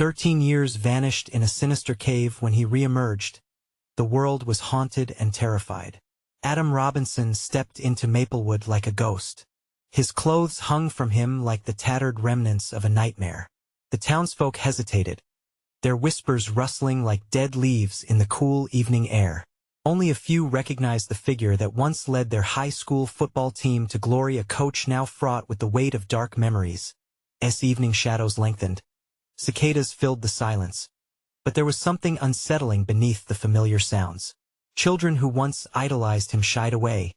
13 years vanished in a sinister cave. When he reemerged, the world was haunted and terrified. Adam Robinson stepped into Maplewood like a ghost. His clothes hung from him like the tattered remnants of a nightmare. The townsfolk hesitated, their whispers rustling like dead leaves in the cool evening air. Only a few recognized the figure that once led their high school football team to glory, a coach now fraught with the weight of dark memories. As evening shadows lengthened, cicadas filled the silence. But there was something unsettling beneath the familiar sounds. Children who once idolized him shied away,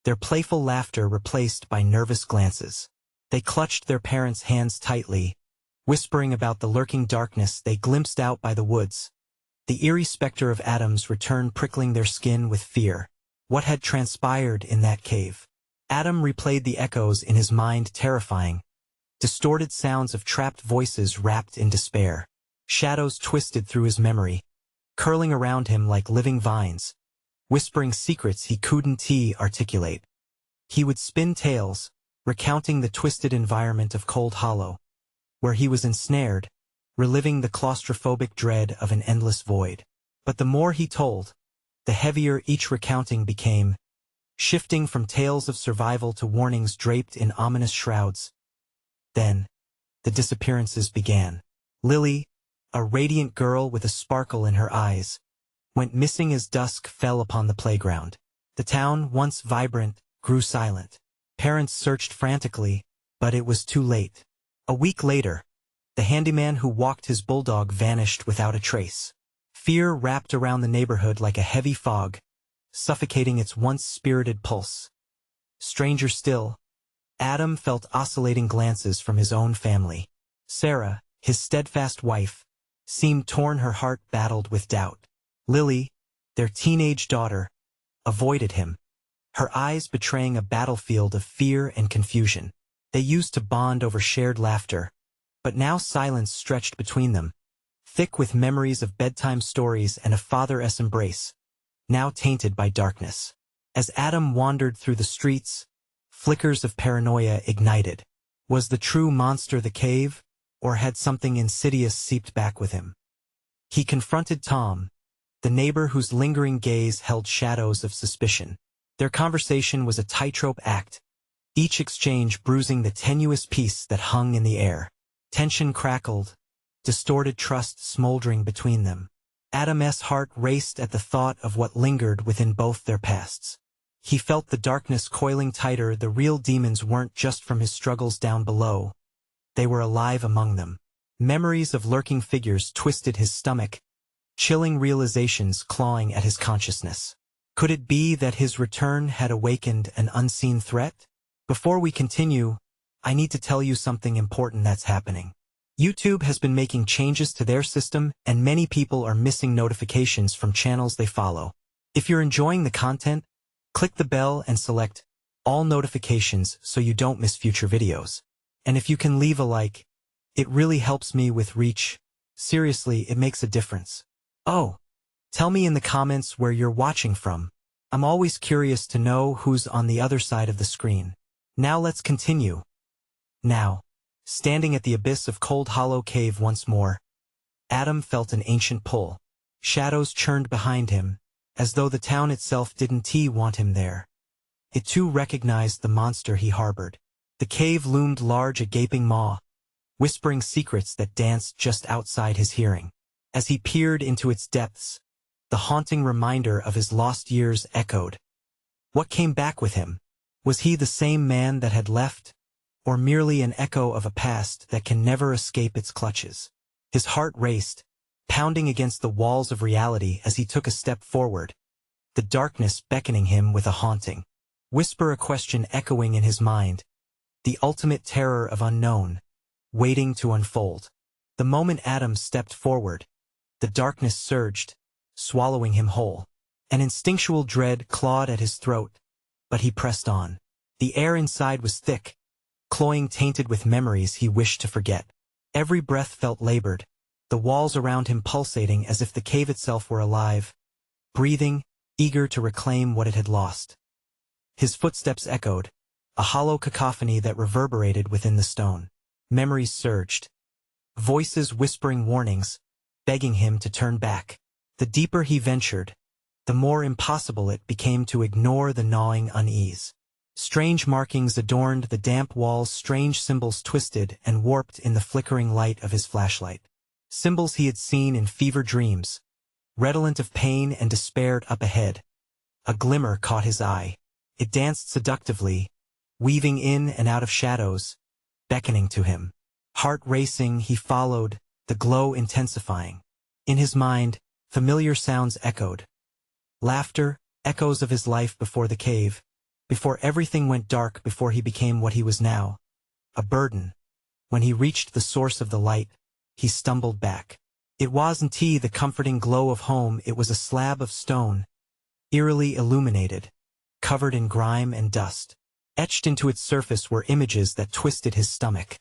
their playful laughter replaced by nervous glances. They clutched their parents' hands tightly, whispering about the lurking darkness they glimpsed out by the woods. The eerie specter of Adam's return prickling their skin with fear. What had transpired in that cave? Adam replayed the echoes in his mind, terrifying. Distorted sounds of trapped voices wrapped in despair. Shadows twisted through his memory, curling around him like living vines, whispering secrets he couldn't articulate. He would spin tales, recounting the twisted environment of Cold Hollow, where he was ensnared, reliving the claustrophobic dread of an endless void. But the more he told, the heavier each recounting became, shifting from tales of survival to warnings draped in ominous shrouds. Then, the disappearances began. Lily, a radiant girl with a sparkle in her eyes, went missing as dusk fell upon the playground. The town, once vibrant, grew silent. Parents searched frantically, but it was too late. A week later, the handyman who walked his bulldog vanished without a trace. Fear wrapped around the neighborhood like a heavy fog, suffocating its once spirited pulse. Stranger still, Adam felt oscillating glances from his own family. Sarah, his steadfast wife, seemed torn, her heart battled with doubt. Lily, their teenage daughter, avoided him, her eyes betraying a battlefield of fear and confusion. They used to bond over shared laughter, but now silence stretched between them, thick with memories of bedtime stories and a father's embrace, now tainted by darkness. As Adam wandered through the streets, flickers of paranoia ignited. Was the true monster the cave, or had something insidious seeped back with him? He confronted Tom, the neighbor whose lingering gaze held shadows of suspicion. Their conversation was a tightrope act, each exchange bruising the tenuous peace that hung in the air. Tension crackled, distorted trust smoldering between them. Adam's heart raced at the thought of what lingered within both their pasts. He felt the darkness coiling tighter. The real demons weren't just from his struggles down below. They were alive among them. Memories of lurking figures twisted his stomach, chilling realizations clawing at his consciousness. Could it be that his return had awakened an unseen threat? Before we continue, I need to tell you something important that's happening. YouTube has been making changes to their system, and many people are missing notifications from channels they follow. If you're enjoying the content, click the bell and select all notifications so you don't miss future videos. And if you can leave a like, it really helps me with reach. Seriously, it makes a difference. Oh, tell me in the comments where you're watching from. I'm always curious to know who's on the other side of the screen. Now let's continue. Now, standing at the abyss of Cold Hollow Cave once more, Adam felt an ancient pull. Shadows churned behind him, as though the town itself didn't want him there. It too recognized the monster he harbored. The cave loomed large, a gaping maw, whispering secrets that danced just outside his hearing. As he peered into its depths, the haunting reminder of his lost years echoed. What came back with him? Was he the same man that had left, or merely an echo of a past that can never escape its clutches? His heart raced, pounding against the walls of reality as he took a step forward, the darkness beckoning him with a haunting whisper, a question echoing in his mind, the ultimate terror of unknown, waiting to unfold. The moment Adam stepped forward, the darkness surged, swallowing him whole. An instinctual dread clawed at his throat, but he pressed on. The air inside was thick, cloying, tainted with memories he wished to forget. Every breath felt labored, the walls around him pulsating as if the cave itself were alive, breathing, eager to reclaim what it had lost. His footsteps echoed, a hollow cacophony that reverberated within the stone. Memories surged, voices whispering warnings, begging him to turn back. The deeper he ventured, the more impossible it became to ignore the gnawing unease. Strange markings adorned the damp walls, strange symbols twisted and warped in the flickering light of his flashlight. Symbols he had seen in fever dreams, redolent of pain and despair. Up ahead, a glimmer caught his eye. It danced seductively, weaving in and out of shadows, beckoning to him. Heart racing, he followed, the glow intensifying. In his mind, familiar sounds echoed. Laughter, echoes of his life before the cave, before everything went dark, before he became what he was now, a burden. When he reached the source of the light, he stumbled back. It wasn't the comforting glow of home, it was a slab of stone, eerily illuminated, covered in grime and dust. Etched into its surface were images that twisted his stomach.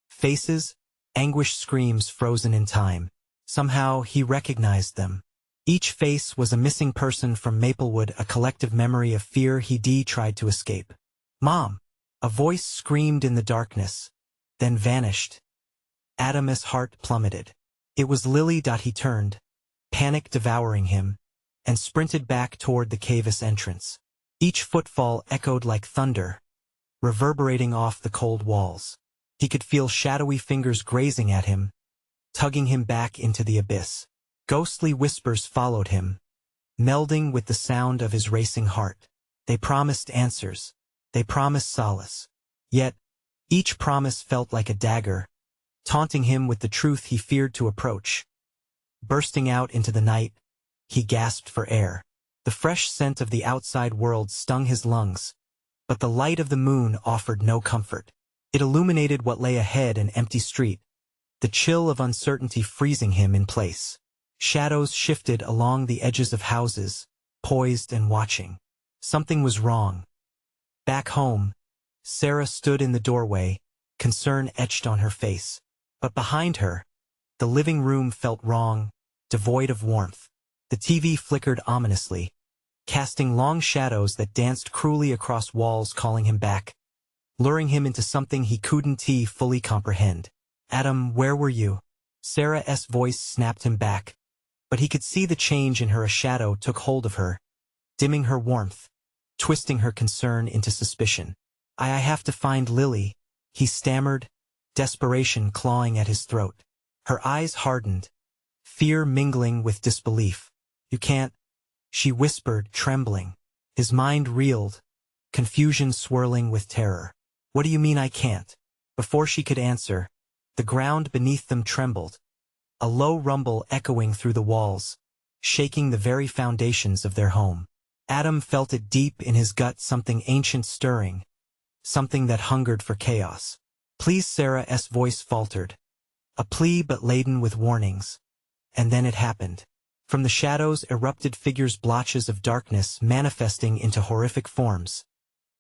Faces, anguished screams frozen in time. Somehow he recognized them. Each face was a missing person from Maplewood, a collective memory of fear he'd tried to escape. "Mom!" A voice screamed in the darkness, then vanished. Adam's heart plummeted. It was Lily. He turned, panic devouring him, and sprinted back toward the cave's entrance. Each footfall echoed like thunder, reverberating off the cold walls. He could feel shadowy fingers grazing at him, tugging him back into the abyss. Ghostly whispers followed him, melding with the sound of his racing heart. They promised answers. They promised solace. Yet, each promise felt like a dagger, taunting him with the truth he feared to approach. Bursting out into the night, he gasped for air. The fresh scent of the outside world stung his lungs, but the light of the moon offered no comfort. It illuminated what lay ahead, an empty street, the chill of uncertainty freezing him in place. Shadows shifted along the edges of houses, poised and watching. Something was wrong. Back home, Sarah stood in the doorway, concern etched on her face. But behind her, the living room felt wrong, devoid of warmth. The TV flickered ominously, casting long shadows that danced cruelly across walls, calling him back, luring him into something he couldn't fully comprehend. "Adam, where were you?" Sarah's voice snapped him back, but he could see the change in her. A shadow took hold of her, dimming her warmth, twisting her concern into suspicion. I have to find Lily," he stammered, desperation clawing at his throat. Her eyes hardened, fear mingling with disbelief. "You can't," she whispered, trembling. His mind reeled, confusion swirling with terror. "What do you mean I can't?" Before she could answer, the ground beneath them trembled, a low rumble echoing through the walls, shaking the very foundations of their home. Adam felt it deep in his gut, something ancient stirring, something that hungered for chaos. "Please," Sarah's voice faltered, a plea but laden with warnings. And then it happened. From the shadows erupted figures, blotches of darkness manifesting into horrific forms,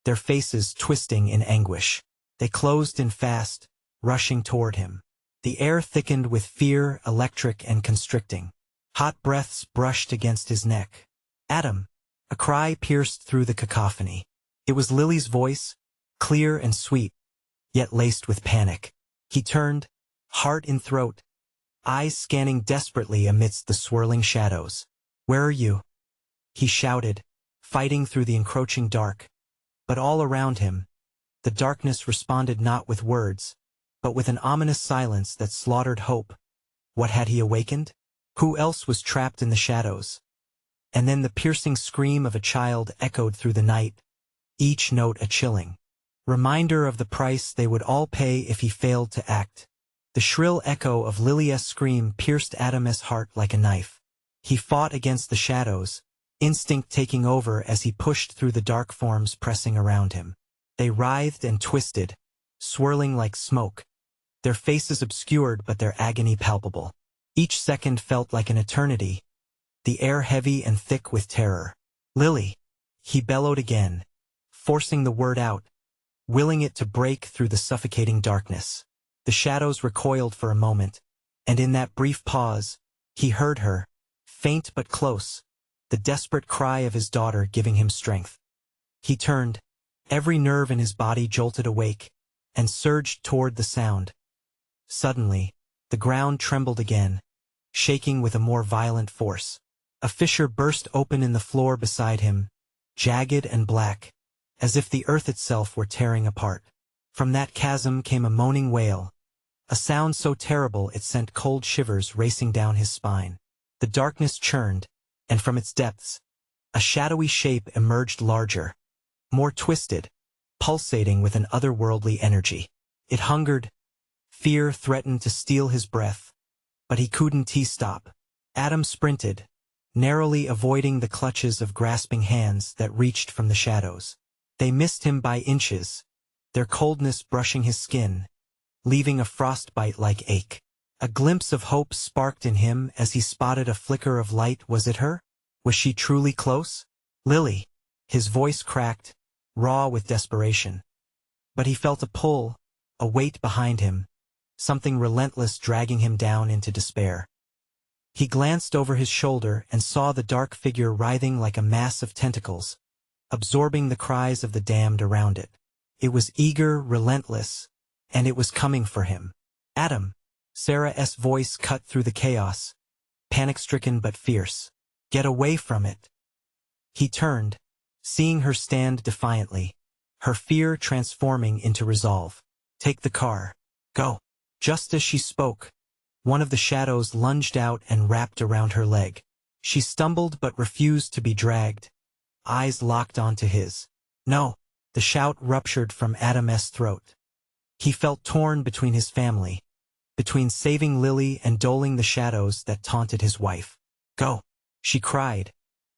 their faces twisting in anguish. They closed in fast, rushing toward him. The air thickened with fear, electric and constricting. Hot breaths brushed against his neck. "Adam!" A cry pierced through the cacophony. It was Lily's voice, clear and sweet, yet laced with panic. He turned, heart in throat, eyes scanning desperately amidst the swirling shadows. "Where are you?" he shouted, fighting through the encroaching dark. But all around him, the darkness responded not with words, but with an ominous silence that slaughtered hope. What had he awakened? Who else was trapped in the shadows? And then the piercing scream of a child echoed through the night, each note a chilling reminder of the price they would all pay if he failed to act. The shrill echo of Lily's scream pierced Adam's heart like a knife. He fought against the shadows, instinct taking over as he pushed through the dark forms pressing around him. They writhed and twisted, swirling like smoke, their faces obscured but their agony palpable. Each second felt like an eternity, the air heavy and thick with terror. "Lily!" he bellowed again, forcing the word out, willing it to break through the suffocating darkness. The shadows recoiled for a moment, and in that brief pause, he heard her, faint but close, the desperate cry of his daughter giving him strength. He turned, every nerve in his body jolted awake, and surged toward the sound. Suddenly, The ground trembled again, shaking with a more violent force. A fissure burst open in the floor beside him, jagged and black, as if the earth itself were tearing apart. From that chasm came a moaning wail, a sound so terrible it sent cold shivers racing down his spine. The darkness churned, and from its depths, a shadowy shape emerged larger, more twisted, pulsating with an otherworldly energy. It hungered. Fear threatened to steal his breath, but he couldn't stop. Adam sprinted, narrowly avoiding the clutches of grasping hands that reached from the shadows. They missed him by inches, their coldness brushing his skin, leaving a frostbite-like ache. A glimpse of hope sparked in him as he spotted a flicker of light. Was it her? Was she truly close? Lily. His voice cracked, raw with desperation. But he felt a pull, a weight behind him, something relentless dragging him down into despair. He glanced over his shoulder and saw the dark figure writhing like a mass of tentacles, absorbing the cries of the damned around it. It was eager, relentless, and it was coming for him. Adam. Sarah's voice cut through the chaos, panic-stricken but fierce. Get away from it. He turned, seeing her stand defiantly, her fear transforming into resolve. Take the car. Go. Just as she spoke, one of the shadows lunged out and wrapped around her leg. She stumbled but refused to be dragged, eyes locked onto his. No. The shout ruptured from Adam's throat. He felt torn between his family, between saving Lily and doling the shadows that taunted his wife. Go. She cried,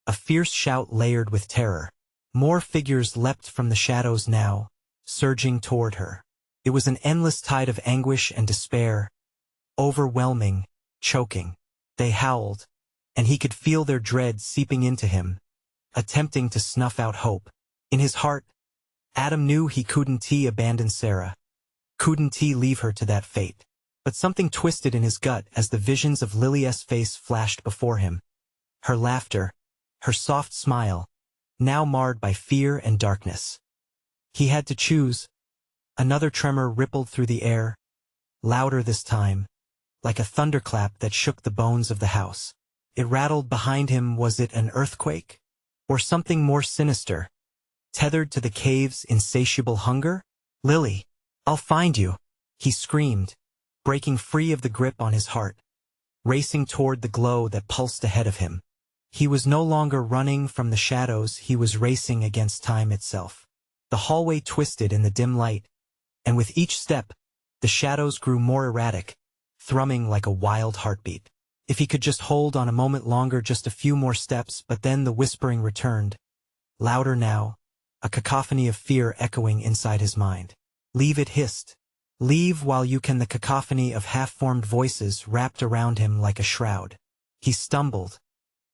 a fierce shout layered with terror. More figures leapt from the shadows now, surging toward her. It was an endless tide of anguish and despair, overwhelming, choking. They howled, and he could feel their dread seeping into him, attempting to snuff out hope. In his heart, Adam knew he couldn't abandon Sarah, couldn't leave her to that fate. But something twisted in his gut as the visions of Lily's face flashed before him. Her laughter, her soft smile, now marred by fear and darkness. He had to choose. Another tremor rippled through the air, louder this time, like a thunderclap that shook the bones of the house. It rattled behind him. Was it an earthquake? Or something more sinister, tethered to the cave's insatiable hunger? Lily, I'll find you, he screamed, breaking free of the grip on his heart, racing toward the glow that pulsed ahead of him. He was no longer running from the shadows, he was racing against time itself. The hallway twisted in the dim light, and with each step, the shadows grew more erratic, thrumming like a wild heartbeat. If he could just hold on a moment longer, just a few more steps, but then the whispering returned, louder now, a cacophony of fear echoing inside his mind. Leave, it hissed. Leave while you can. The cacophony of half-formed voices wrapped around him like a shroud. He stumbled,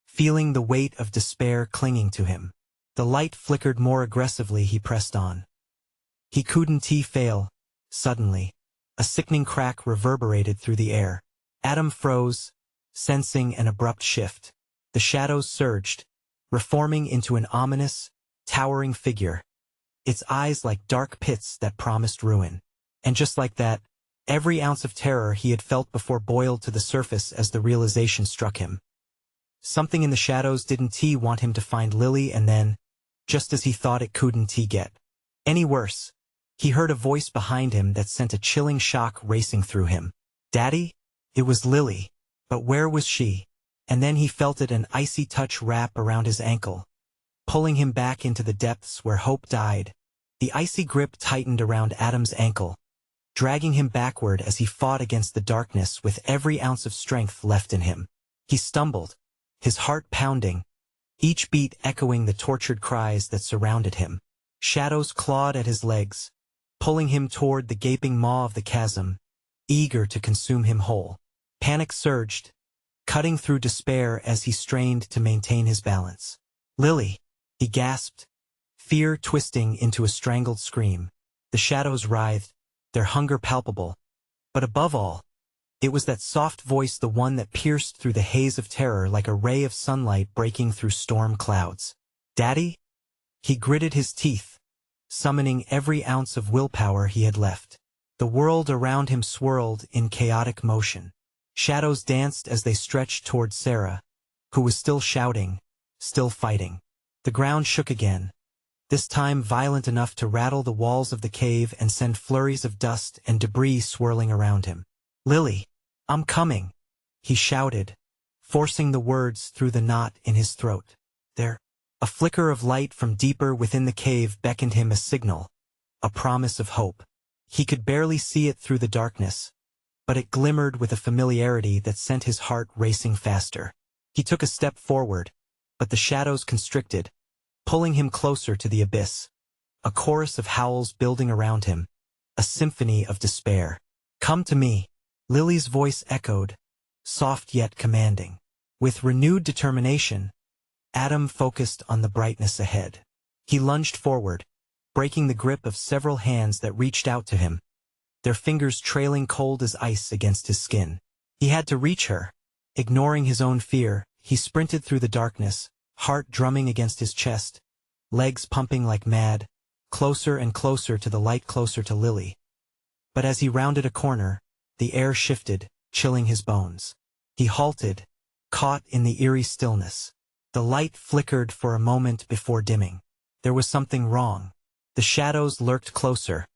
feeling the weight of despair clinging to him. The light flickered more aggressively. He pressed on. He couldn't fail. Suddenly, a sickening crack reverberated through the air. Adam froze, sensing an abrupt shift. The shadows surged, reforming into an ominous, towering figure, its eyes like dark pits that promised ruin. And just like that, every ounce of terror he had felt before boiled to the surface as the realization struck him. Something in the shadows didn't want him to find Lily, and then, just as he thought it couldn't get any worse, he heard a voice behind him that sent a chilling shock racing through him. Daddy? It was Lily. But where was she? And then he felt it, an icy touch wrap around his ankle, pulling him back into the depths where hope died. The icy grip tightened around Adam's ankle, dragging him backward as he fought against the darkness with every ounce of strength left in him. He stumbled, his heart pounding, each beat echoing the tortured cries that surrounded him. Shadows clawed at his legs, pulling him toward the gaping maw of the chasm, eager to consume him whole. Panic surged, cutting through despair as he strained to maintain his balance. Lily, he gasped, fear twisting into a strangled scream. The shadows writhed, their hunger palpable. But above all, it was that soft voice, the one that pierced through the haze of terror like a ray of sunlight breaking through storm clouds. Daddy? He gritted his teeth, summoning every ounce of willpower he had left. The world around him swirled in chaotic motion. Shadows danced as they stretched toward Sarah, who was still shouting, still fighting. The ground shook again, this time violent enough to rattle the walls of the cave and send flurries of dust and debris swirling around him. "Lily, I'm coming," he shouted, forcing the words through the knot in his throat. There, a flicker of light from deeper within the cave beckoned him a signal, a promise of hope. He could barely see it through the darkness, but it glimmered with a familiarity that sent his heart racing faster. He took a step forward, but the shadows constricted, pulling him closer to the abyss. A chorus of howls building around him, a symphony of despair. "Come to me," Lily's voice echoed, soft yet commanding. With renewed determination, Adam focused on the brightness ahead. He lunged forward, breaking the grip of several hands that reached out to him, their fingers trailing cold as ice against his skin. He had to reach her. Ignoring his own fear, he sprinted through the darkness, heart drumming against his chest, legs pumping like mad, closer and closer to the light, closer to Lily. But as he rounded a corner, the air shifted, chilling his bones. He halted, caught in the eerie stillness. The light flickered for a moment before dimming. There was something wrong. The shadows lurked closer,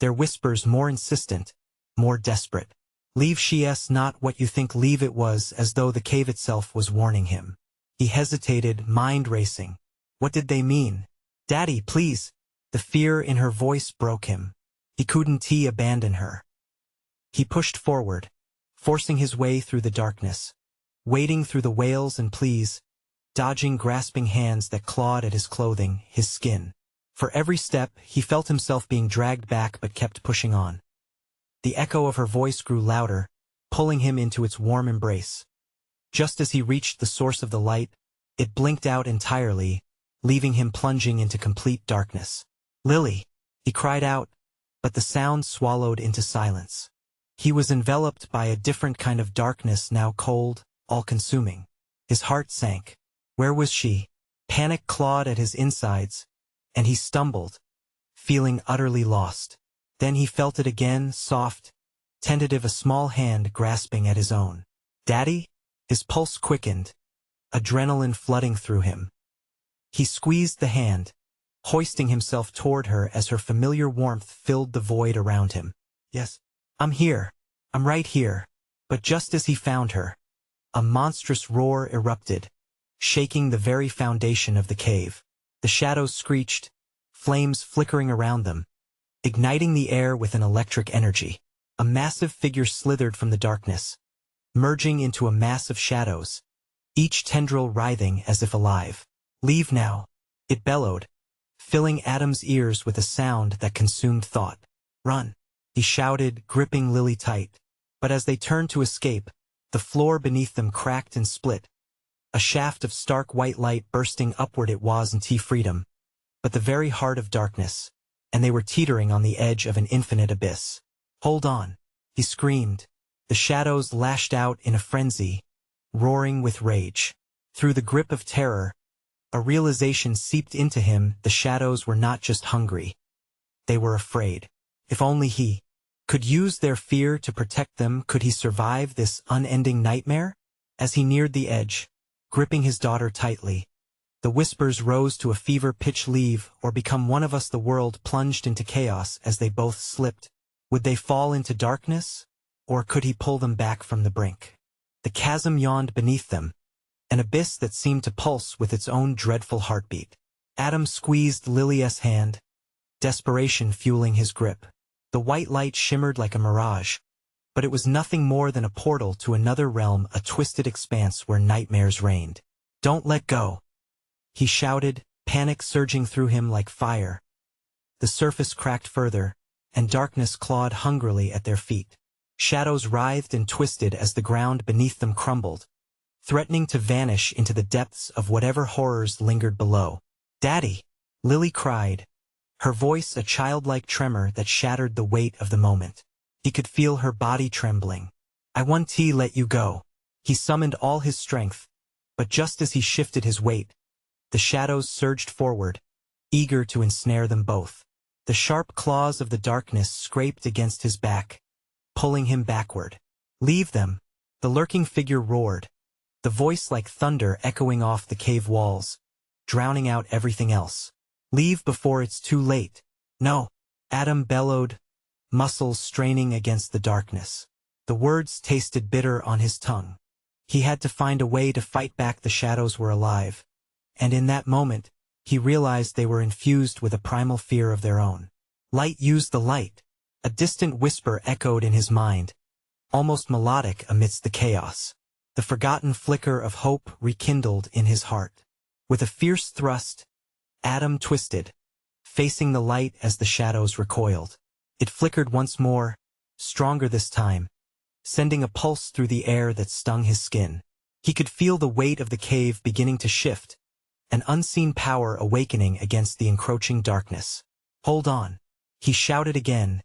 their whispers more insistent, more desperate. "Leave, she's not what you think." Leave, it was as though the cave itself was warning him. He hesitated, mind racing. What did they mean? "Daddy, please." The fear in her voice broke him. He couldn't abandon her. He pushed forward, forcing his way through the darkness, wading through the wails and pleas, dodging grasping hands that clawed at his clothing, his skin. For every step, he felt himself being dragged back but kept pushing on. The echo of her voice grew louder, pulling him into its warm embrace. Just as he reached the source of the light, it blinked out entirely, leaving him plunging into complete darkness. "Lily!" he cried out, but the sound swallowed into silence. He was enveloped by a different kind of darkness, now cold, all-consuming. His heart sank. Where was she? Panic clawed at his insides, and he stumbled, feeling utterly lost. Then he felt it again, soft, tentative, a small hand grasping at his own. "Daddy?" His pulse quickened, adrenaline flooding through him. He squeezed the hand, hoisting himself toward her as her familiar warmth filled the void around him. "Yes, I'm here. I'm right here." But just as he found her, a monstrous roar erupted, shaking the very foundation of the cave. The shadows screeched, flames flickering around them, igniting the air with an electric energy. A massive figure slithered from the darkness, merging into a mass of shadows, each tendril writhing as if alive. "Leave now," it bellowed, filling Adam's ears with a sound that consumed thought. "Run," he shouted, gripping Lily tight. But as they turned to escape, the floor beneath them cracked and split, a shaft of stark white light bursting upward. It wasn't freedom, but the very heart of darkness, and they were teetering on the edge of an infinite abyss. "Hold on," he screamed. The shadows lashed out in a frenzy, roaring with rage. Through the grip of terror, a realization seeped into him. The shadows were not just hungry. They were afraid. If only he could use their fear to protect them. Could he survive this unending nightmare? As he neared the edge, gripping his daughter tightly, the whispers rose to a fever pitch. "Leave, or become one of us." The world plunged into chaos as they both slipped. Would they fall into darkness, or could he pull them back from the brink? The chasm yawned beneath them, an abyss that seemed to pulse with its own dreadful heartbeat. Adam squeezed Lily's hand, desperation fueling his grip. The white light shimmered like a mirage, but it was nothing more than a portal to another realm, a twisted expanse where nightmares reigned. "Don't let go," he shouted, panic surging through him like fire. The surface cracked further, and darkness clawed hungrily at their feet. Shadows writhed and twisted as the ground beneath them crumbled, threatening to vanish into the depths of whatever horrors lingered below. "Daddy!" Lily cried, her voice a childlike tremor that shattered the weight of the moment. He could feel her body trembling. "I won't let you go." He summoned all his strength, but just as he shifted his weight, the shadows surged forward, eager to ensnare them both. The sharp claws of the darkness scraped against his back, pulling him backward. "Leave them," the lurking figure roared, the voice like thunder echoing off the cave walls, drowning out everything else. "Leave before it's too late." "No," Adam bellowed, muscles straining against the darkness. The words tasted bitter on his tongue. He had to find a way to fight back. The shadows were alive, and in that moment, he realized they were infused with a primal fear of their own. "Light, use the light." A distant whisper echoed in his mind, almost melodic amidst the chaos. The forgotten flicker of hope rekindled in his heart. With a fierce thrust, Adam twisted, facing the light as the shadows recoiled. It flickered once more, stronger this time, sending a pulse through the air that stung his skin. He could feel the weight of the cave beginning to shift, an unseen power awakening against the encroaching darkness. "Hold on," he shouted again,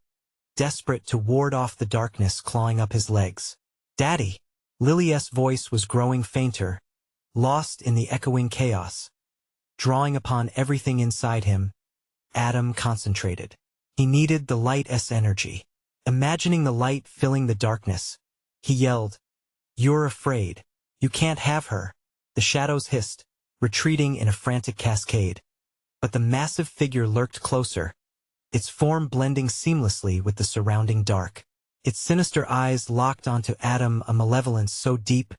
desperate to ward off the darkness clawing up his legs. "Daddy!" Lily's voice was growing fainter, lost in the echoing chaos. Drawing upon everything inside him, Adam concentrated. He needed the light's energy. Imagining the light filling the darkness, he yelled, "You're afraid. You can't have her." The shadows hissed, retreating in a frantic cascade. But the massive figure lurked closer, its form blending seamlessly with the surrounding dark. Its sinister eyes locked onto Adam, a malevolence so deep,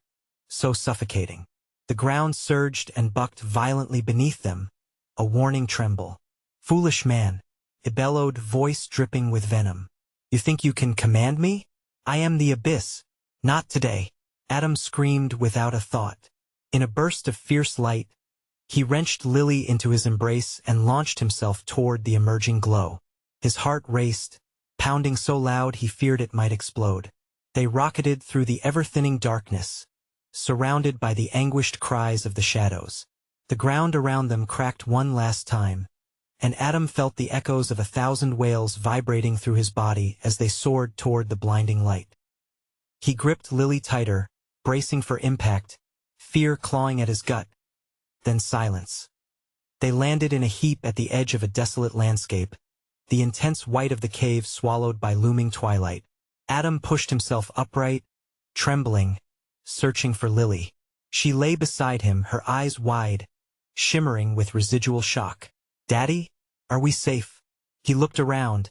so suffocating. The ground surged and bucked violently beneath them, a warning tremble. "Foolish man," it bellowed, voice dripping with venom. "You think you can command me? I am the abyss." "Not today," Adam screamed without a thought. In a burst of fierce light, he wrenched Lily into his embrace and launched himself toward the emerging glow. His heart raced, pounding so loud he feared it might explode. They rocketed through the ever-thinning darkness, surrounded by the anguished cries of the shadows. The ground around them cracked one last time, and Adam felt the echoes of 1,000 wails vibrating through his body as they soared toward the blinding light. He gripped Lily tighter, bracing for impact, fear clawing at his gut. Then silence. They landed in a heap at the edge of a desolate landscape, the intense white of the cave swallowed by looming twilight. Adam pushed himself upright, trembling, searching for Lily. She lay beside him, her eyes wide, shimmering with residual shock. "Daddy, are we safe?" He looked around,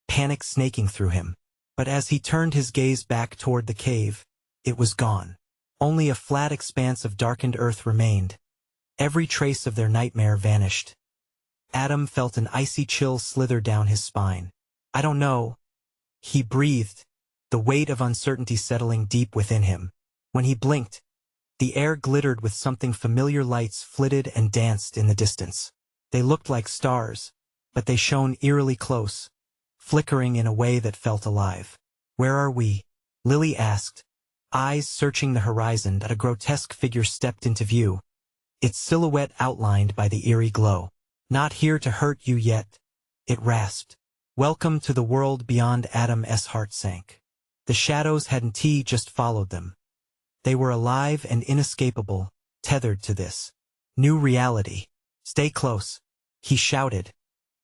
panic snaking through him. But as he turned his gaze back toward the cave, it was gone. Only a flat expanse of darkened earth remained. Every trace of their nightmare vanished. Adam felt an icy chill slither down his spine. "I don't know," he breathed, the weight of uncertainty settling deep within him. When he blinked, the air glittered with something familiar. Lights flitted and danced in the distance. They looked like stars, but they shone eerily close, flickering in a way that felt alive. "Where are we?" Lily asked, eyes searching the horizon. A grotesque figure stepped into view, its silhouette outlined by the eerie glow. "Not here to hurt you yet," it rasped. "Welcome to the world beyond." Adam's heart sank. The shadows hadn't just followed them. They were alive and inescapable, tethered to this new reality. "Stay close," he shouted,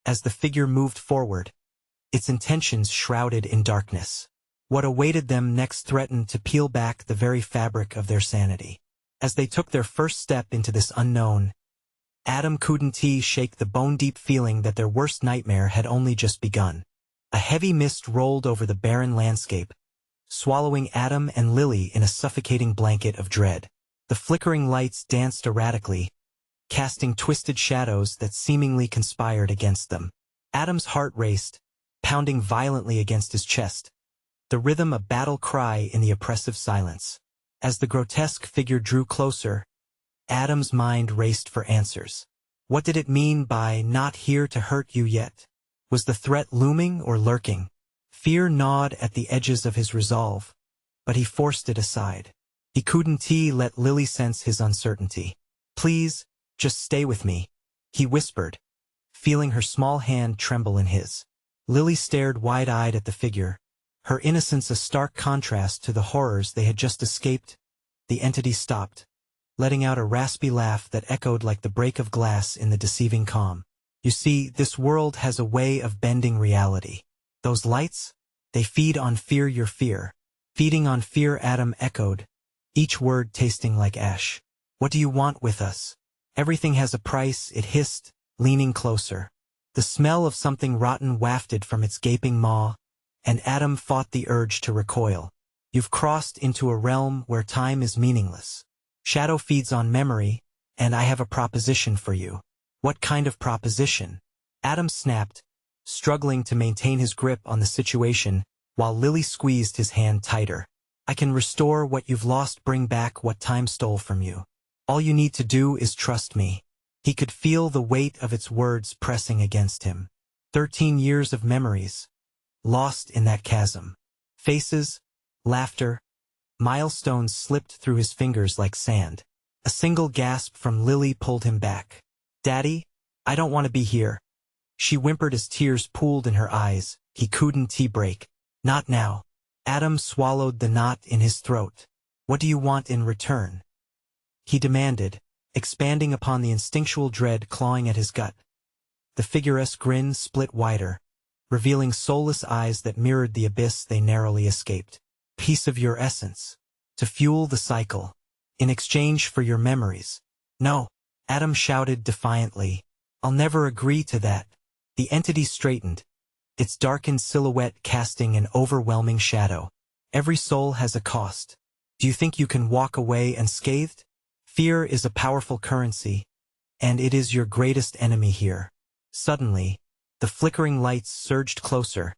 as the figure moved forward, its intentions shrouded in darkness. What awaited them next threatened to peel back the very fabric of their sanity. As they took their first step into this unknown, Adam couldn't shake the bone-deep feeling that their worst nightmare had only just begun. A heavy mist rolled over the barren landscape, swallowing Adam and Lily in a suffocating blanket of dread. The flickering lights danced erratically, casting twisted shadows that seemingly conspired against them. Adam's heart raced, pounding violently against his chest, the rhythm a battle cry in the oppressive silence. As the grotesque figure drew closer, Adam's mind raced for answers. What did it mean by "not here to hurt you yet"? Was the threat looming or lurking? Fear gnawed at the edges of his resolve, but he forced it aside. He couldn't let Lily sense his uncertainty. "Please, just stay with me," he whispered, feeling her small hand tremble in his. Lily stared wide-eyed at the figure, her innocence a stark contrast to the horrors they had just escaped. The entity stopped, letting out a raspy laugh that echoed like the break of glass in the deceiving calm. You see, this world has a way of bending reality. Those lights? They feed on fear, your fear. Feeding on fear, Adam echoed, each word tasting like ash. What do you want with us? Everything has a price, it hissed, leaning closer. The smell of something rotten wafted from its gaping maw, and Adam fought the urge to recoil. You've crossed into a realm where time is meaningless. Shadow feeds on memory, and I have a proposition for you. What kind of proposition? Adam snapped, struggling to maintain his grip on the situation while Lily squeezed his hand tighter. I can restore what you've lost, bring back what time stole from you. All you need to do is trust me. He could feel the weight of its words pressing against him. 13 years of memories, lost in that chasm. Faces, laughter, milestones slipped through his fingers like sand. A single gasp from Lily pulled him back. Daddy, I don't want to be here. She whimpered as tears pooled in her eyes. He couldn't break. Not now. Adam swallowed the knot in his throat. What do you want in return? He demanded, expanding upon the instinctual dread clawing at his gut. The figure's grin split wider, revealing soulless eyes that mirrored the abyss they narrowly escaped. Piece of your essence. To fuel the cycle. In exchange for your memories. No, Adam shouted defiantly. I'll never agree to that. The entity straightened, its darkened silhouette casting an overwhelming shadow. Every soul has a cost. Do you think you can walk away unscathed? Fear is a powerful currency, and it is your greatest enemy here. Suddenly, the flickering lights surged closer,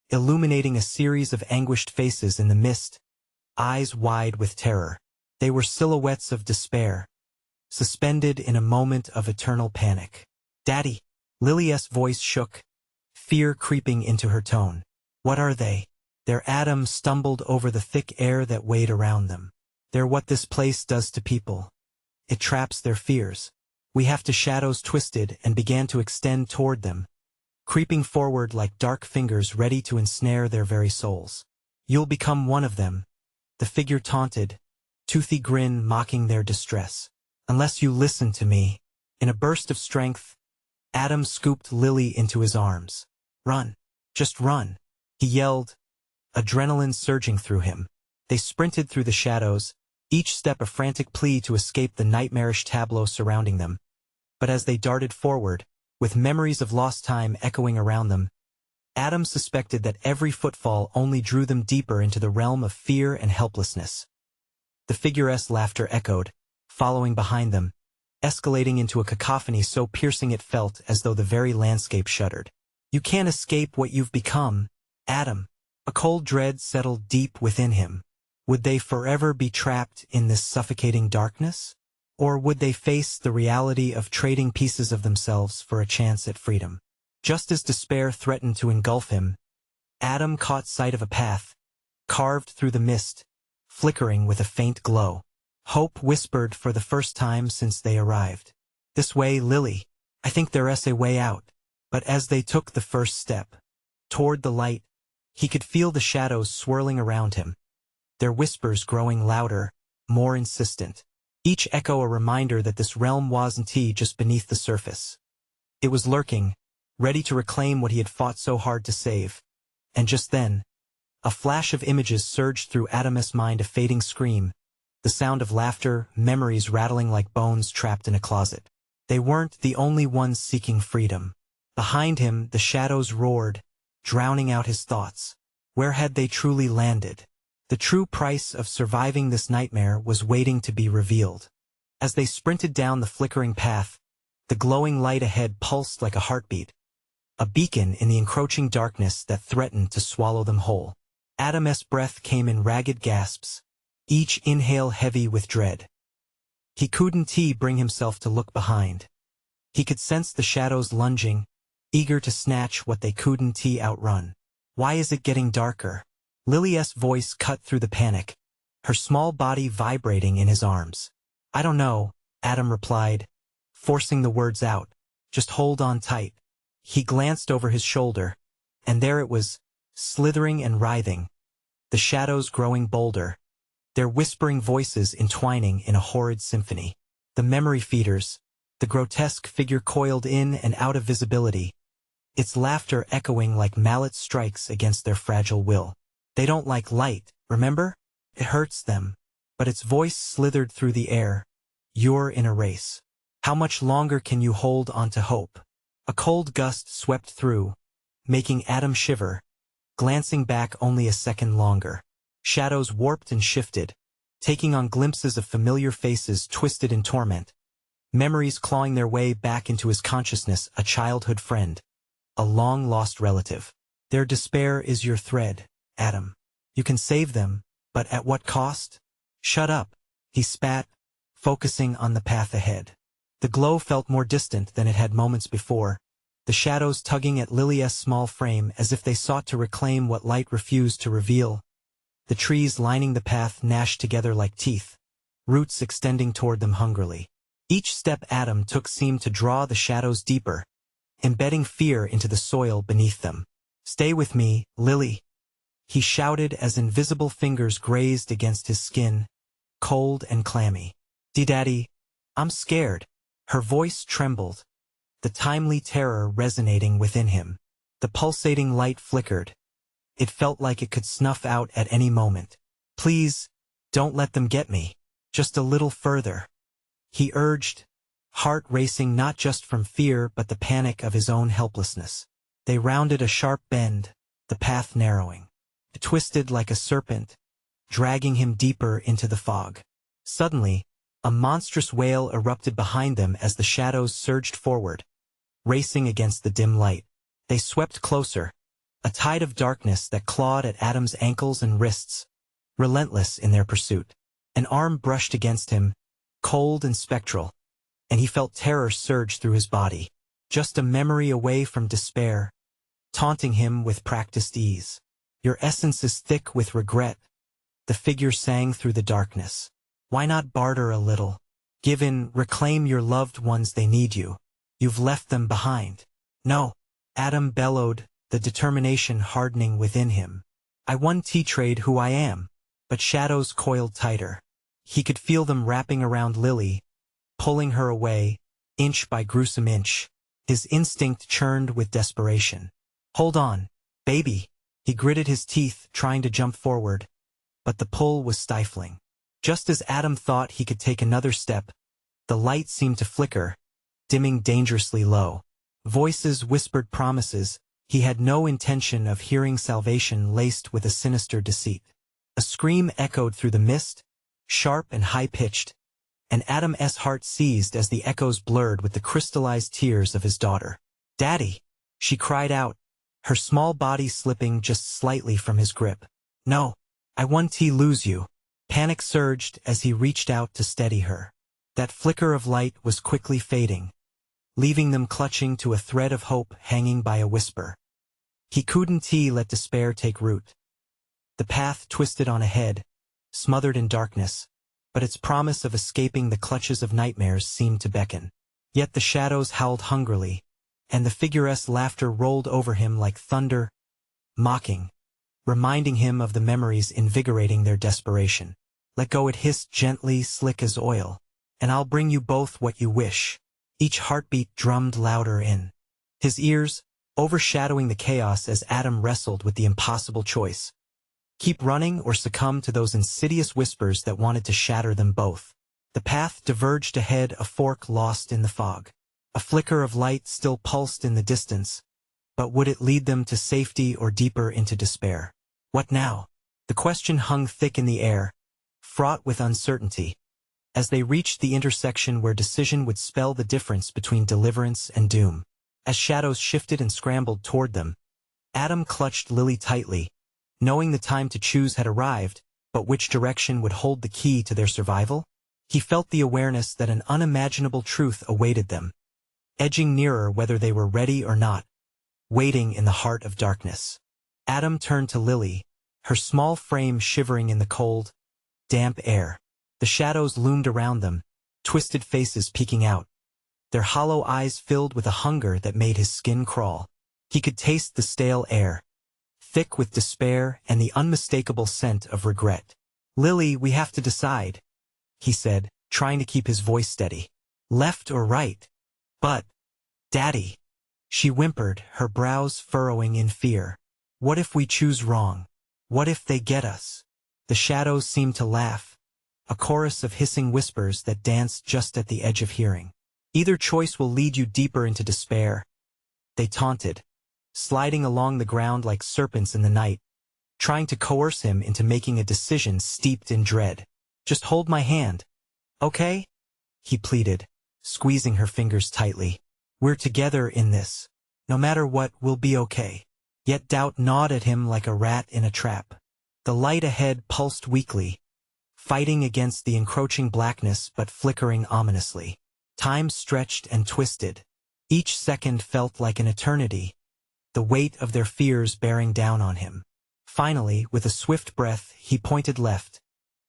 illuminating a series of anguished faces in the mist, eyes wide with terror. They were silhouettes of despair, suspended in a moment of eternal panic. Daddy! Lily's voice shook, fear creeping into her tone. What are they? Their Adam stumbled over the thick air that weighed around them. They're what this place does to people. It traps their fears. We have to. Shadows twisted and began to extend toward them, creeping forward like dark fingers ready to ensnare their very souls. You'll become one of them, the figure taunted, toothy grin mocking their distress. Unless you listen to me. In a burst of strength, Adam scooped Lily into his arms. Run. Just run. He yelled, adrenaline surging through him. They sprinted through the shadows, each step a frantic plea to escape the nightmarish tableau surrounding them. But as they darted forward, with memories of lost time echoing around them, Adam suspected that every footfall only drew them deeper into the realm of fear and helplessness. The figure's laughter echoed, following behind them, escalating into a cacophony so piercing it felt as though the very landscape shuddered. You can't escape what you've become, Adam. A cold dread settled deep within him. Would they forever be trapped in this suffocating darkness? Or would they face the reality of trading pieces of themselves for a chance at freedom? Just as despair threatened to engulf him, Adam caught sight of a path, carved through the mist, flickering with a faint glow. Hope whispered for the first time since they arrived. This way, Lily. I think there's a way out. But as they took the first step toward the light, he could feel the shadows swirling around him, their whispers growing louder, more insistent. Each echo a reminder that this realm wasn't just beneath the surface. It was lurking, ready to reclaim what he had fought so hard to save. And just then, a flash of images surged through Adam's mind, a fading scream, the sound of laughter, memories rattling like bones trapped in a closet. They weren't the only ones seeking freedom. Behind him, the shadows roared, drowning out his thoughts. Where had they truly landed? The true price of surviving this nightmare was waiting to be revealed. As they sprinted down the flickering path, the glowing light ahead pulsed like a heartbeat, a beacon in the encroaching darkness that threatened to swallow them whole. Adam's breath came in ragged gasps, each inhale heavy with dread. He couldn't bring himself to look behind. He could sense the shadows lunging, eager to snatch what they couldn't outrun. Why is it getting darker? Lily's voice cut through the panic, her small body vibrating in his arms. I don't know, Adam replied, forcing the words out. Just hold on tight. He glanced over his shoulder, and there it was, slithering and writhing, the shadows growing bolder, their whispering voices entwining in a horrid symphony. The memory feeders, The grotesque figure coiled in and out of visibility, its laughter echoing like mallet strikes against their fragile will. They don't like light, remember? It hurts them. But its voice slithered through the air. You're in a race. How much longer can you hold on to hope? A cold gust swept through, making Adam shiver, glancing back only a second longer. Shadows warped and shifted, taking on glimpses of familiar faces twisted in torment. Memories clawing their way back into his consciousness, a childhood friend, a long-lost relative. Their despair is your thread, Adam. You can save them, but at what cost? Shut up, he spat, focusing on the path ahead. The glow felt more distant than it had moments before, the shadows tugging at Lily's small frame as if they sought to reclaim what light refused to reveal. The trees lining the path gnashed together like teeth, roots extending toward them hungrily. Each step Adam took seemed to draw the shadows deeper, embedding fear into the soil beneath them. Stay with me, Lily, he shouted as invisible fingers grazed against his skin, cold and clammy. Daddy, I'm scared. Her voice trembled, the timely terror resonating within him. The pulsating light flickered. It felt like it could snuff out at any moment. Please, don't let them get me. Just a little further, he urged, heart racing not just from fear but the panic of his own helplessness. They rounded a sharp bend, the path narrowing. It twisted like a serpent, dragging him deeper into the fog. Suddenly, a monstrous wail erupted behind them as the shadows surged forward, racing against the dim light. They swept closer, a tide of darkness that clawed at Adam's ankles and wrists, relentless in their pursuit. An arm brushed against him, cold and spectral, and he felt terror surge through his body, just a memory away from despair, taunting him with practiced ease. Your essence is thick with regret, the figure sang through the darkness. Why not barter a little? Give in, reclaim your loved ones, they need you. You've left them behind. No, Adam bellowed, the determination hardening within him. I won T-trade who I am. But shadows coiled tighter. He could feel them wrapping around Lily, pulling her away, inch by gruesome inch. His instinct churned with desperation. Hold on, baby. He gritted his teeth, trying to jump forward, but the pull was stifling. Just as Adam thought he could take another step, the light seemed to flicker, dimming dangerously low. Voices whispered promises. He had no intention of hearing salvation laced with a sinister deceit. A scream echoed through the mist, sharp and high-pitched, and Adam's heart seized as the echoes blurred with the crystallized tears of his daughter. Daddy, she cried out, her small body slipping just slightly from his grip. No, I won't lose you. Panic surged as he reached out to steady her. That flicker of light was quickly fading, leaving them clutching to a thread of hope hanging by a whisper. He couldn't let despair take root. The path twisted on ahead, smothered in darkness, but its promise of escaping the clutches of nightmares seemed to beckon. Yet the shadows howled hungrily, and the figure's laughter rolled over him like thunder, mocking, reminding him of the memories invigorating their desperation. Let go, it hissed gently, slick as oil, and I'll bring you both what you wish. Each heartbeat drummed louder in his ears, overshadowing the chaos as Adam wrestled with the impossible choice. Keep running or succumb to those insidious whispers that wanted to shatter them both. The path diverged ahead, a fork lost in the fog. A flicker of light still pulsed in the distance, but would it lead them to safety or deeper into despair? What now? The question hung thick in the air, fraught with uncertainty. As they reached the intersection where decision would spell the difference between deliverance and doom. As shadows shifted and scrambled toward them, Adam clutched Lily tightly, knowing the time to choose had arrived, but which direction would hold the key to their survival? He felt the awareness that an unimaginable truth awaited them, edging nearer whether they were ready or not, waiting in the heart of darkness. Adam turned to Lily, her small frame shivering in the cold, damp air. The shadows loomed around them, twisted faces peeking out, their hollow eyes filled with a hunger that made his skin crawl. He could taste the stale air, thick with despair and the unmistakable scent of regret. Lily, we have to decide, he said, trying to keep his voice steady. Left or right? But, Daddy, she whimpered, her brows furrowing in fear. What if we choose wrong? What if they get us? The shadows seemed to laugh, a chorus of hissing whispers that danced just at the edge of hearing. Either choice will lead you deeper into despair, they taunted, sliding along the ground like serpents in the night, trying to coerce him into making a decision steeped in dread. Just hold my hand, okay? He pleaded, squeezing her fingers tightly. We're together in this. No matter what, we'll be okay. Yet doubt gnawed at him like a rat in a trap. The light ahead pulsed weakly, fighting against the encroaching blackness but flickering ominously. Time stretched and twisted. Each second felt like an eternity, the weight of their fears bearing down on him. Finally, with a swift breath, he pointed left,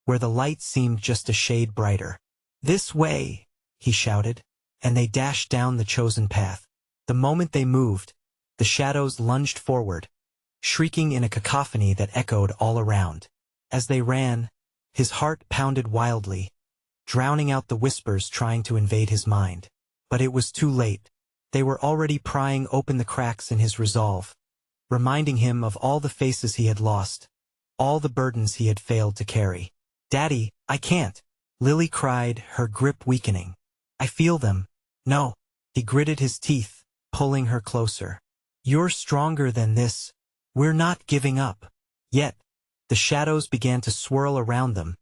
where the light seemed just a shade brighter. This way, he shouted, and they dashed down the chosen path. The moment they moved, the shadows lunged forward, shrieking in a cacophony that echoed all around. As they ran, his heart pounded wildly, drowning out the whispers trying to invade his mind. But it was too late. They were already prying open the cracks in his resolve, reminding him of all the faces he had lost, all the burdens he had failed to carry. Daddy, I can't, Lily cried, her grip weakening. I feel them. No. He gritted his teeth, pulling her closer. You're stronger than this. We're not giving up. Yet, the shadows began to swirl around them,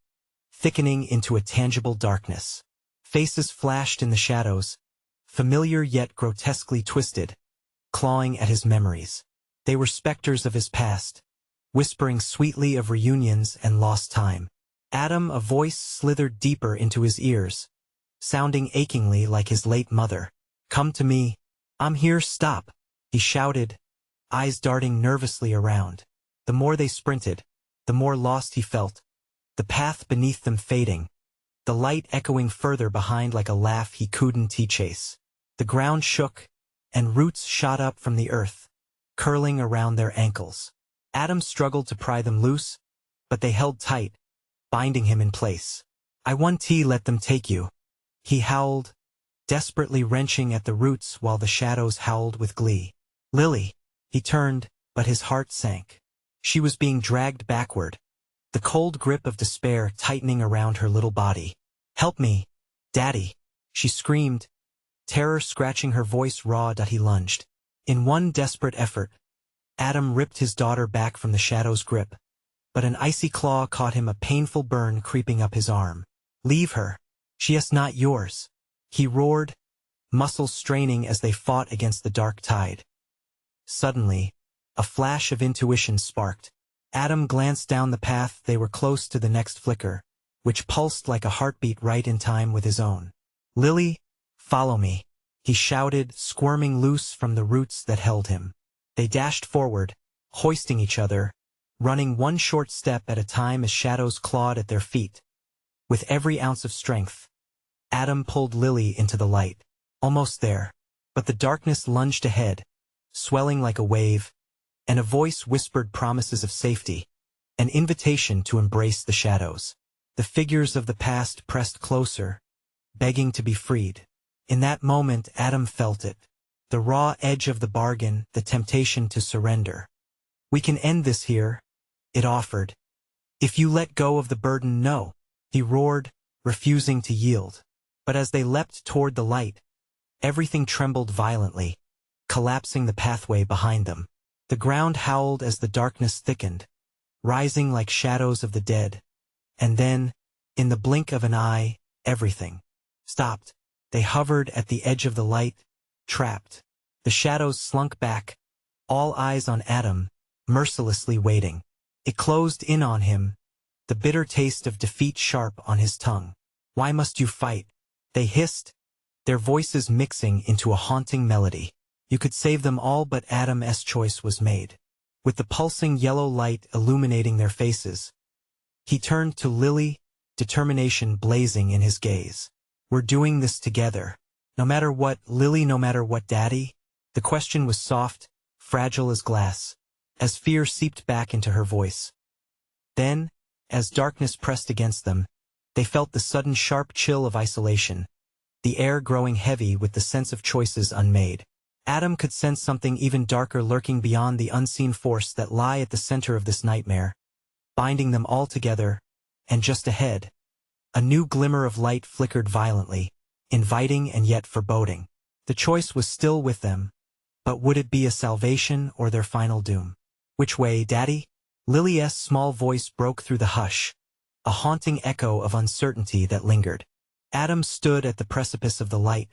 thickening into a tangible darkness. Faces flashed in the shadows, familiar yet grotesquely twisted, clawing at his memories. They were specters of his past, whispering sweetly of reunions and lost time. Adam, a voice slithered deeper into his ears, sounding achingly like his late mother. Come to me. I'm here, stop, he shouted, eyes darting nervously around. The more they sprinted, the more lost he felt, the path beneath them fading, the light echoing further behind like a laugh he couldn't chase. The ground shook, and roots shot up from the earth, curling around their ankles. Adam struggled to pry them loose, but they held tight, binding him in place. I want to let them take you, he howled, desperately wrenching at the roots while the shadows howled with glee. Lily, he turned, but his heart sank. She was being dragged backward, the cold grip of despair tightening around her little body. Help me, Daddy, she screamed, terror scratching her voice raw. He lunged. In one desperate effort, Adam ripped his daughter back from the shadow's grip, but an icy claw caught him, a painful burn creeping up his arm. Leave her. She is not yours, he roared, muscles straining as they fought against the dark tide. Suddenly, a flash of intuition sparked. Adam glanced down the path. They were close to the next flicker, which pulsed like a heartbeat right in time with his own. Lily, follow me, he shouted, squirming loose from the roots that held him. They dashed forward, hoisting each other, running one short step at a time as shadows clawed at their feet. With every ounce of strength, Adam pulled Lily into the light. Almost there, but the darkness lunged ahead, swelling like a wave, and a voice whispered promises of safety, an invitation to embrace the shadows. The figures of the past pressed closer, begging to be freed. In that moment, Adam felt it, the raw edge of the bargain, the temptation to surrender. We can end this here, it offered. If you let go of the burden, no, he roared, refusing to yield. But as they leapt toward the light, everything trembled violently, collapsing the pathway behind them. The ground howled as the darkness thickened, rising like shadows of the dead. And then, in the blink of an eye, everything stopped. They hovered at the edge of the light, trapped. The shadows slunk back, all eyes on Adam, mercilessly waiting. It closed in on him, the bitter taste of defeat sharp on his tongue. Why must you fight? They hissed, their voices mixing into a haunting melody. You could save them all, but Adam's choice was made. With the pulsing yellow light illuminating their faces, he turned to Lily, determination blazing in his gaze. We're doing this together. No matter what, Lily, no matter what, Daddy? The question was soft, fragile as glass, as fear seeped back into her voice. Then, as darkness pressed against them, they felt the sudden sharp chill of isolation, the air growing heavy with the sense of choices unmade. Adam could sense something even darker lurking beyond the unseen force that lie at the center of this nightmare, binding them all together, and just ahead, a new glimmer of light flickered violently, inviting and yet foreboding. The choice was still with them, but would it be a salvation or their final doom? Which way, Daddy? Lily's small voice broke through the hush, a haunting echo of uncertainty that lingered. Adam stood at the precipice of the light,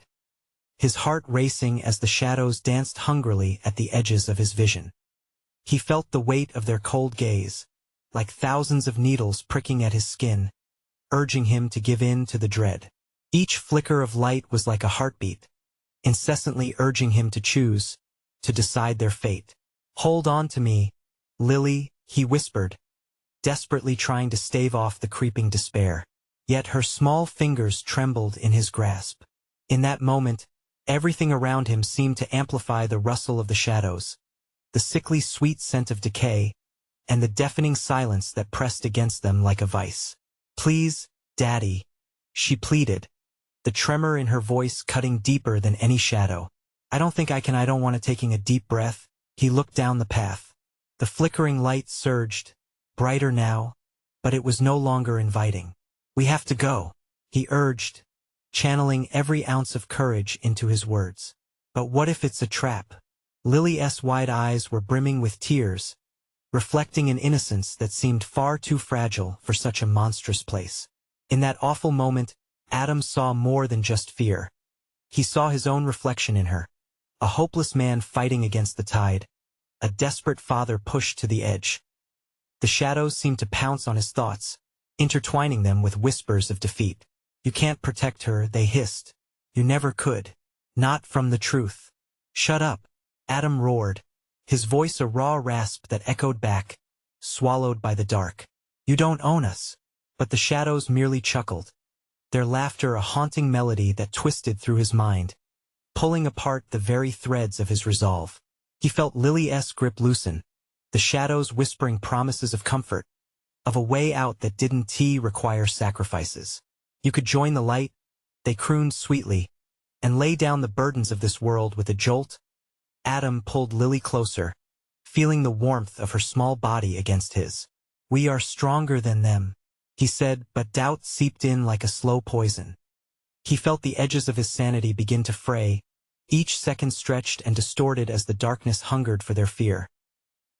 his heart racing as the shadows danced hungrily at the edges of his vision. He felt the weight of their cold gaze, like thousands of needles pricking at his skin, urging him to give in to the dread. Each flicker of light was like a heartbeat, incessantly urging him to choose, to decide their fate. "Hold on to me, Lily," he whispered, desperately trying to stave off the creeping despair. Yet her small fingers trembled in his grasp. In that moment, everything around him seemed to amplify the rustle of the shadows, the sickly sweet scent of decay, and the deafening silence that pressed against them like a vice. "Please, Daddy," she pleaded, the tremor in her voice cutting deeper than any shadow. "I don't think I can." I don't want to." Taking a deep breath, he looked down the path. The flickering light surged, brighter now, but it was no longer inviting. "We have to go," he urged, channeling every ounce of courage into his words. "But what if it's a trap?" Lily's wide eyes were brimming with tears, reflecting an innocence that seemed far too fragile for such a monstrous place. In that awful moment, Adam saw more than just fear. He saw his own reflection in her, a hopeless man fighting against the tide, a desperate father pushed to the edge. The shadows seemed to pounce on his thoughts, intertwining them with whispers of defeat. "You can't protect her," they hissed. "You never could. Not from the truth." "Shut up," Adam roared, his voice a raw rasp that echoed back, swallowed by the dark. "You don't own us." But the shadows merely chuckled, their laughter a haunting melody that twisted through his mind, pulling apart the very threads of his resolve. He felt Lily's grip loosen, the shadows whispering promises of comfort, of a way out that didn't require sacrifices. "You could join the light," they crooned sweetly, "and lay down the burdens of this world with a jolt." Adam pulled Lily closer, feeling the warmth of her small body against his. "We are stronger than them," he said, but doubt seeped in like a slow poison. He felt the edges of his sanity begin to fray, each second stretched and distorted as the darkness hungered for their fear.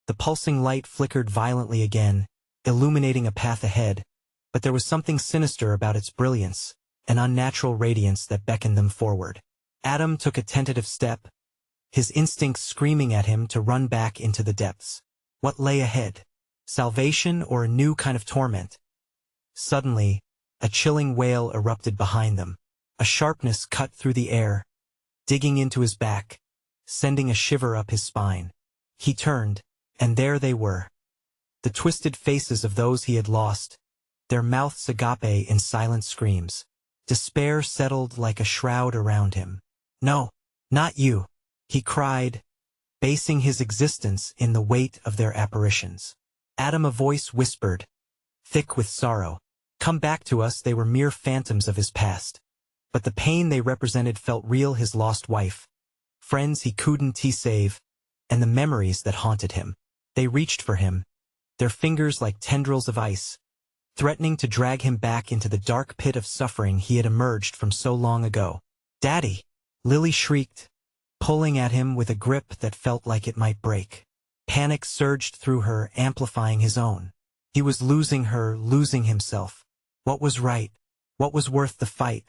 The pulsing light flickered violently again, illuminating a path ahead, but there was something sinister about its brilliance, an unnatural radiance that beckoned them forward. Adam took a tentative step, his instincts screaming at him to run back into the depths. What lay ahead? Salvation or a new kind of torment? Suddenly, a chilling wail erupted behind them. A sharpness cut through the air, digging into his back, sending a shiver up his spine. He turned, and there they were, the twisted faces of those he had lost, their mouths agape in silent screams. Despair settled like a shroud around him. "No, not you," he cried, basing his existence in the weight of their apparitions. Adam, a voice whispered, thick with sorrow. "Come back to us." They were mere phantoms of his past, but the pain they represented felt real: his lost wife, friends he couldn't save, and the memories that haunted him. They reached for him, their fingers like tendrils of ice, threatening to drag him back into the dark pit of suffering he had emerged from so long ago. "Daddy!" Lily shrieked, pulling at him with a grip that felt like it might break. Panic surged through her, amplifying his own. He was losing her, losing himself. What was right? What was worth the fight?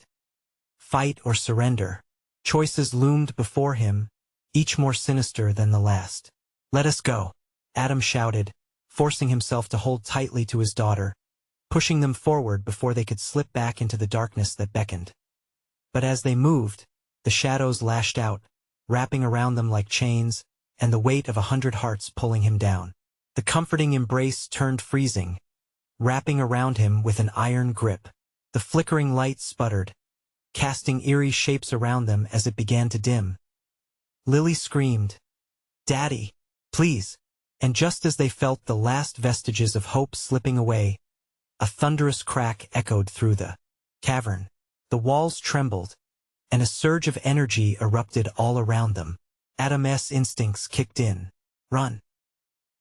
Fight or surrender? Choices loomed before him, each more sinister than the last. "Let us go," Adam shouted, forcing himself to hold tightly to his daughter, pushing them forward before they could slip back into the darkness that beckoned. But as they moved, the shadows lashed out, wrapping around them like chains, and the weight of 100 hearts pulling him down. The comforting embrace turned freezing, wrapping around him with an iron grip. The flickering light sputtered, casting eerie shapes around them as it began to dim. Lily screamed, "Daddy, please!" And just as they felt the last vestiges of hope slipping away, a thunderous crack echoed through the cavern. The walls trembled, and a surge of energy erupted all around them. Adam's instincts kicked in. Run!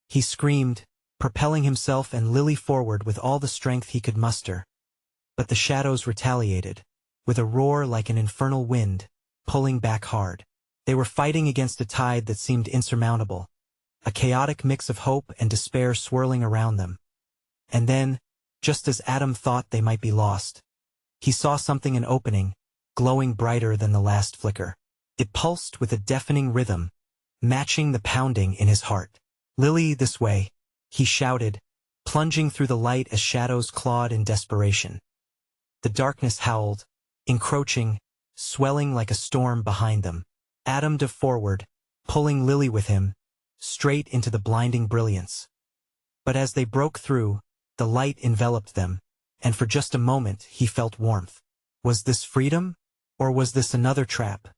He screamed, propelling himself and Lily forward with all the strength he could muster. But the shadows retaliated, with a roar like an infernal wind, pulling back hard. They were fighting against a tide that seemed insurmountable, a chaotic mix of hope and despair swirling around them. And then, just as Adam thought they might be lost, he saw something in opening, glowing brighter than the last flicker. It pulsed with a deafening rhythm, matching the pounding in his heart. "Lily, this way," he shouted, plunging through the light as shadows clawed in desperation. The darkness howled, encroaching, swelling like a storm behind them. Adam dove forward, pulling Lily with him, straight into the blinding brilliance. But as they broke through, the light enveloped them, and for just a moment he felt warmth. Was this freedom? Or was this another trap?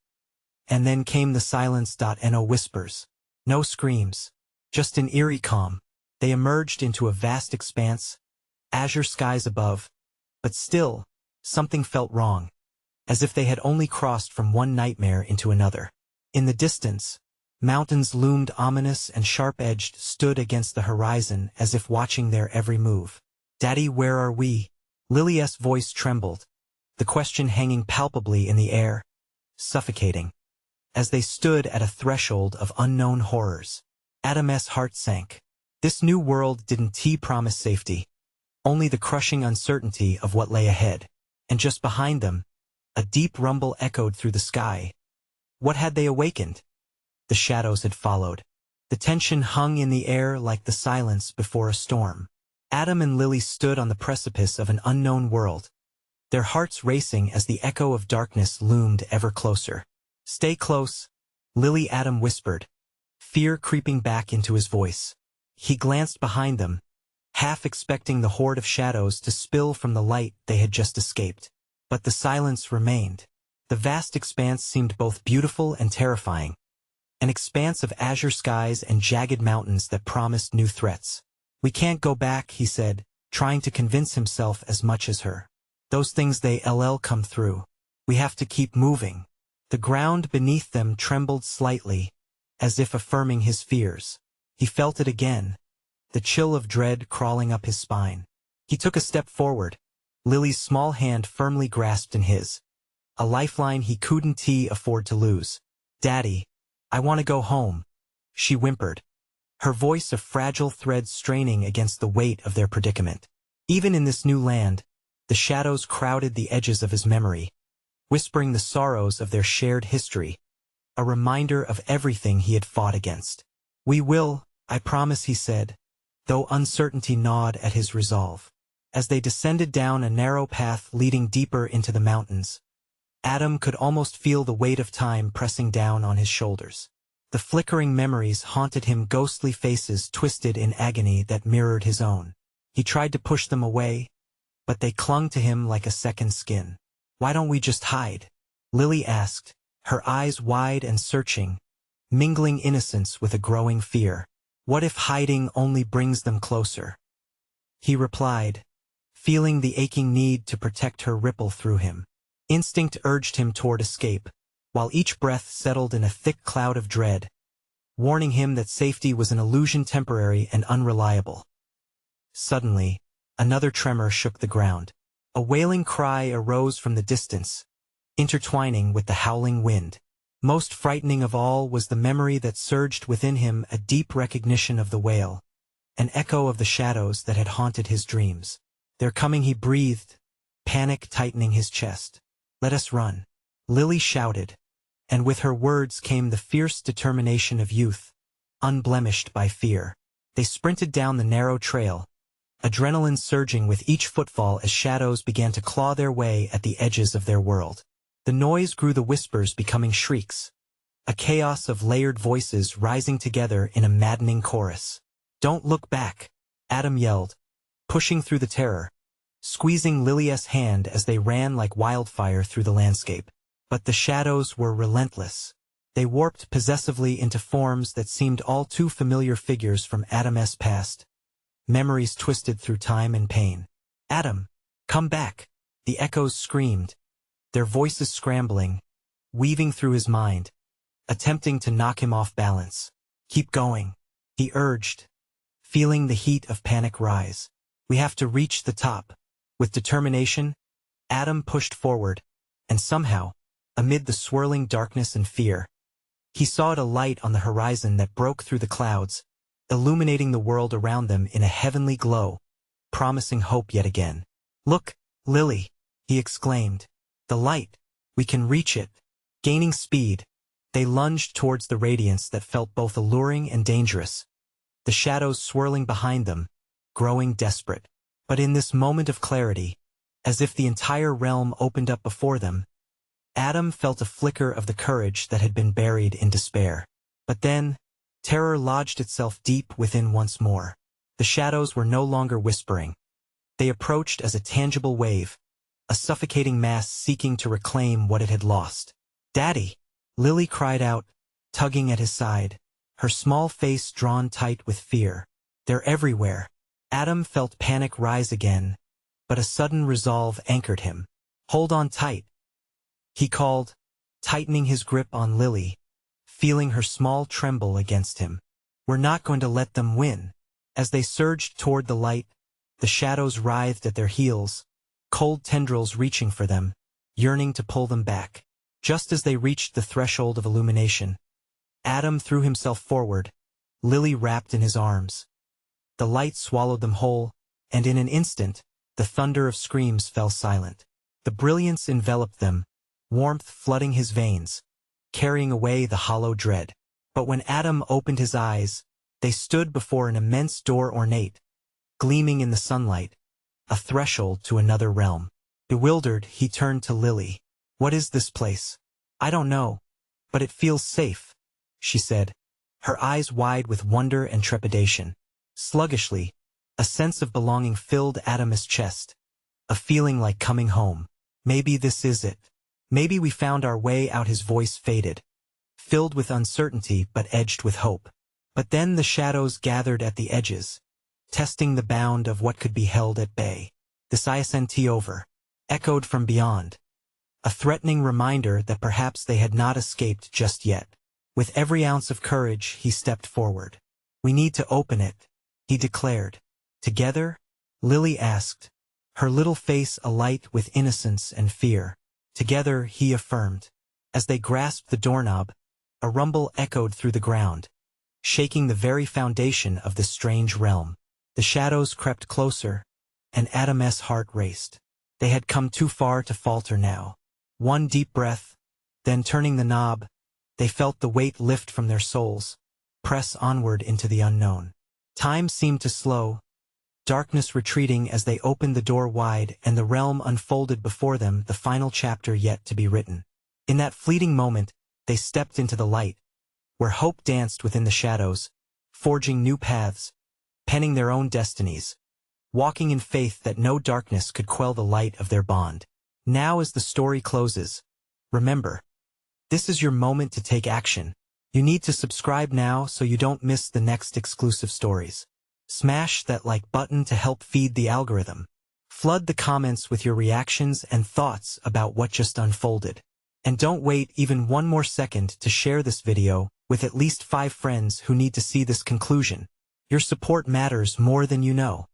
And then came the silence. No whispers. No screams. Just an eerie calm. They emerged into a vast expanse, azure skies above, but still, something felt wrong, as if they had only crossed from one nightmare into another. In the distance, mountains loomed ominous and sharp-edged, stood against the horizon as if watching their every move. "Daddy, where are we?" Lily's voice trembled, the question hanging palpably in the air, suffocating. As they stood at a threshold of unknown horrors, Adam's heart sank. This new world didn't promise safety, only the crushing uncertainty of what lay ahead. And just behind them, a deep rumble echoed through the sky. What had they awakened? The shadows had followed. The tension hung in the air like the silence before a storm. Adam and Lily stood on the precipice of an unknown world, their hearts racing as the echo of darkness loomed ever closer. "Stay close," Lily Adam whispered, fear creeping back into his voice. He glanced behind them, half expecting the horde of shadows to spill from the light they had just escaped. But the silence remained. The vast expanse seemed both beautiful and terrifying, an expanse of azure skies and jagged mountains that promised new threats. "We can't go back," he said, trying to convince himself as much as her. "Those things they'll come through. We have to keep moving." The ground beneath them trembled slightly, as if affirming his fears. He felt it again, the chill of dread crawling up his spine. He took a step forward, Lily's small hand firmly grasped in his, a lifeline he couldn't afford to lose. "Daddy, I want to go home," she whimpered, her voice a fragile thread straining against the weight of their predicament. Even in this new land, the shadows crowded the edges of his memory, whispering the sorrows of their shared history, a reminder of everything he had fought against. "We will, I promise," he said, though uncertainty gnawed at his resolve. As they descended down a narrow path leading deeper into the mountains, Adam could almost feel the weight of time pressing down on his shoulders. The flickering memories haunted him, ghostly faces twisted in agony that mirrored his own. He tried to push them away, but they clung to him like a second skin. "Why don't we just hide?" Lily asked, her eyes wide and searching, mingling innocence with a growing fear. "What if hiding only brings them closer?" He replied, feeling the aching need to protect her ripple through him. Instinct urged him toward escape, while each breath settled in a thick cloud of dread, warning him that safety was an illusion, temporary and unreliable. Suddenly, another tremor shook the ground. A wailing cry arose from the distance, intertwining with the howling wind. Most frightening of all was the memory that surged within him, a deep recognition of the wail, an echo of the shadows that had haunted his dreams. "They're coming," he breathed, panic tightening his chest. "Let us run," Lily shouted, and with her words came the fierce determination of youth, unblemished by fear. They sprinted down the narrow trail, adrenaline surging with each footfall as shadows began to claw their way at the edges of their world. The noise grew, the whispers becoming shrieks, a chaos of layered voices rising together in a maddening chorus. "Don't look back," Adam yelled, pushing through the terror, squeezing Lily's hand as they ran like wildfire through the landscape. But the shadows were relentless. They warped possessively into forms that seemed all too familiar, figures from Adam's past, memories twisted through time and pain. "Adam, come back!" The echoes screamed, their voices scrambling, weaving through his mind, attempting to knock him off balance. "Keep going," he urged, feeling the heat of panic rise. "We have to reach the top." With determination, Adam pushed forward, and somehow, amid the swirling darkness and fear, he saw a light on the horizon that broke through the clouds, illuminating the world around them in a heavenly glow, promising hope yet again. "Look, Lily," he exclaimed. "The light. We can reach it." Gaining speed, they lunged towards the radiance that felt both alluring and dangerous, the shadows swirling behind them, growing desperate. But in this moment of clarity, as if the entire realm opened up before them, Adam felt a flicker of the courage that had been buried in despair. But then, terror lodged itself deep within once more. The shadows were no longer whispering. They approached as a tangible wave, a suffocating mass seeking to reclaim what it had lost. "Daddy!" Lily cried out, tugging at his side, her small face drawn tight with fear. "They're everywhere." Adam felt panic rise again, but a sudden resolve anchored him. "Hold on tight," he called, tightening his grip on Lily, feeling her small tremble against him. "We're not going to let them win." As they surged toward the light, the shadows writhed at their heels, cold tendrils reaching for them, yearning to pull them back. Just as they reached the threshold of illumination, Adam threw himself forward, Lily wrapped in his arms. The light swallowed them whole, and in an instant, the thunder of screams fell silent. The brilliance enveloped them, warmth flooding his veins, carrying away the hollow dread. But when Adam opened his eyes, they stood before an immense door ornate, gleaming in the sunlight, a threshold to another realm. Bewildered, he turned to Lily. "What is this place?" "I don't know, but it feels safe," she said, her eyes wide with wonder and trepidation. Sluggishly, a sense of belonging filled Adam's chest, a feeling like coming home. "Maybe this is it. Maybe we found our way out." His voice faded, filled with uncertainty but edged with hope. But then the shadows gathered at the edges, testing the bound of what could be held at bay. "This isn't over," echoed from beyond, a threatening reminder that perhaps they had not escaped just yet. With every ounce of courage, he stepped forward. "We need to open it," he declared. "Together?" Lily asked, her little face alight with innocence and fear. "Together," he affirmed. As they grasped the doorknob, a rumble echoed through the ground, shaking the very foundation of this strange realm. The shadows crept closer, and Adam's heart raced. They had come too far to falter now. One deep breath, then turning the knob, they felt the weight lift from their souls, press onward into the unknown. Time seemed to slow, darkness retreating as they opened the door wide, and the realm unfolded before them, the final chapter yet to be written. In that fleeting moment, they stepped into the light, where hope danced within the shadows, forging new paths, penning their own destinies, walking in faith that no darkness could quell the light of their bond. Now as the story closes, remember, this is your moment to take action. You need to subscribe now so you don't miss the next exclusive stories. Smash that like button to help feed the algorithm. Flood the comments with your reactions and thoughts about what just unfolded. And don't wait even one more second to share this video with at least 5 friends who need to see this conclusion. Your support matters more than you know.